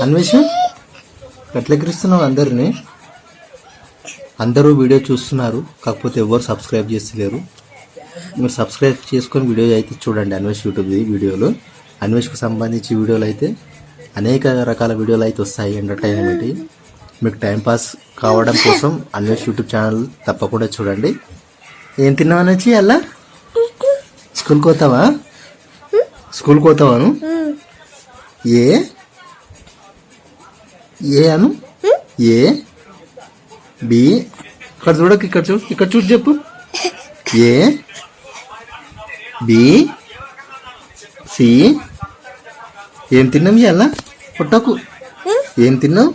అన్వేష్ ఎట్లా ఎక్కిరిస్తున్నావు అందరినీ? అందరూ వీడియో చూస్తున్నారు, కాకపోతే ఎవరు సబ్స్క్రైబ్ చేస్తలేరు. మీరు సబ్స్క్రైబ్ చేసుకొని వీడియో అయితే చూడండి. అన్వేష్ యూట్యూబ్ వీడియోలు, అన్వేష్కు సంబంధించి వీడియోలు అయితే అనేక రకాల వీడియోలు అయితే వస్తాయి. ఎంటర్టైన్మెంట్ మీకు టైంపాస్ కావడం కోసం అన్వేష్ యూట్యూబ్ ఛానల్ తప్పకుండా చూడండి. ఏం తిన్నావని వచ్చి అలా స్కూల్కి పోతావా? స్కూల్కి పోతావాను? ఏ ఏ అను ఏ బి ఇక్కడ చూడకు, ఇక్కడ చూడు, ఇక్కడ చూడు, చెప్పు. A B C. ఏం తిన్నాం ఇవాళ? పుట్టకు. ఏం తిన్నావు?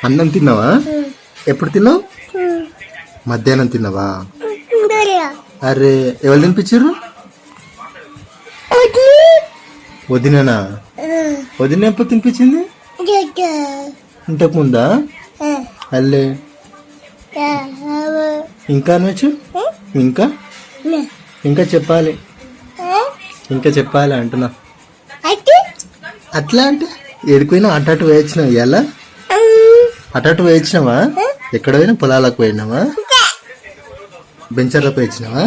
అన్నం తిన్నావా? ఎప్పుడు తిన్నావు? మధ్యాహ్నం తిన్నావా? అరే ఎవరు తినిపించారు? వదిననా? వదిన ఎప్పుడు తినిపించింది? ఇంతకు ముందా? అల్లే ఇంకా అనొచ్చు. ఇంకా ఇంకా చెప్పాలి, ఇంకా చెప్పాలి అంటున్నా. అట్లా అంటే ఎడిపోయినా అటు వేయించినావు ఇవాళ? అటు వేయించినావా? ఎక్కడ పోయినా పొలాలకు పోయినావా? బెంచర్లకు వేయించినావా?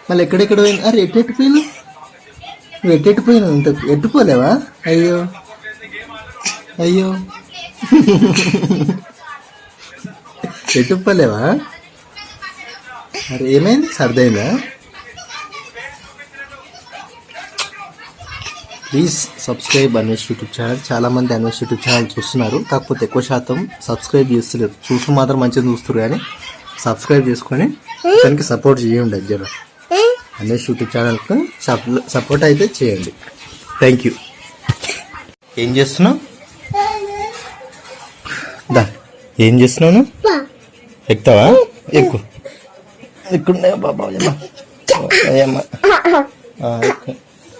మళ్ళీ ఎక్కడెక్కడ పోయినా? అరే ఎట్టెట్టు పోయినావు? నువ్వు ఎట్టెట్టు పోయినావు? ఇంత ఎట్టుపోలేవా? అయ్యో అయ్యో ఎట్టుపోలేవా? అరే ఏమైంది? సర్దైందా? Please subscribe Anvesh YouTube channel. చాలా మంది అన్వేష్ యూట్యూబ్ ఛానల్ చూస్తున్నారు, కాకపోతే ఎక్కువ శాతం సబ్స్క్రైబ్ చేస్తలేరు. చూసి మాత్రం మంచిగా చూస్తారు, కానీ సబ్స్క్రైబ్ చేసుకొని దానికి సపోర్ట్ చేయండి. జర అన్వేష్ యూట్యూబ్ ఛానల్కి సపోర్ట్ అయితే చేయండి. Thank you. ఏం చేస్తున్నావు? దా ఏం చేస్తున్నావు? ఎక్కుతావా? ఎక్కు ఎక్కుండే బాబా.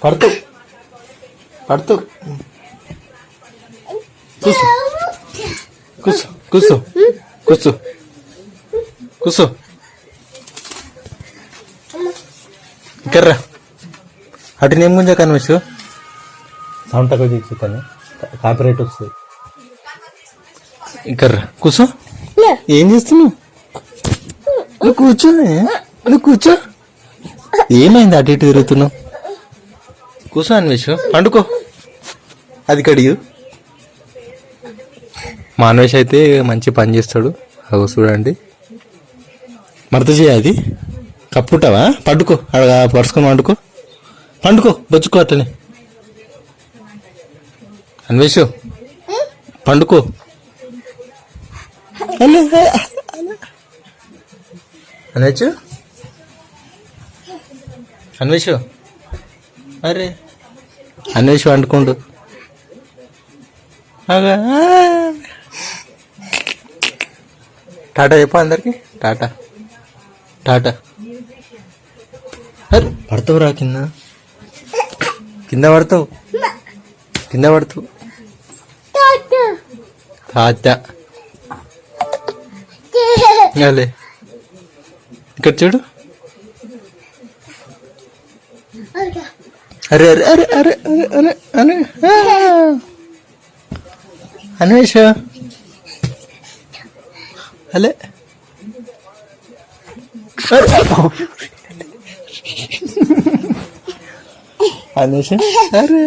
పడుతూ పడుతూ కూర్చో కూర్చో కూర్చో కూర్చో కూర్చో. ఇక్కర్రా అటు నేను ముంజా కనిపిస్తు సౌండ్ తక్కువ తీసుకొని కాపీరైట్ వస్తుంది. ఇక్కర్రా కూర్చో. ఏం చేస్తున్నావు? నువ్వు కూర్చోనే, నువ్వు కూర్చో. ఏమైంది అటు ఇటు తిరుగుతున్నావు? కూర్చో అన్వేష్, పండుకో. అది కడియు. మా అన్వేష్ అయితే మంచి పని చేస్తాడు. అవి చూడండి, మరత చేయ. అది కప్పుకుంటావా? పండుకో, అక్కడ పరుచుకొని పండుకో. పండుకో, బొచ్చుకో అట్టనే. అన్వేష్ పండుకో. అన్వేష్ అన్వేష్ అరే అన్వేష్ వండుకోండు. టాటా చెప్పు అందరికి. టాటా టాటా. అరే పడతావు రా కింద, కింద పడతావు, కింద పడతావు. తాత అలే ఇక్కడ చూడు. అరే అరే అరే అరే అరే అరే అన్వేష్ అలే అన్వేష్ అరే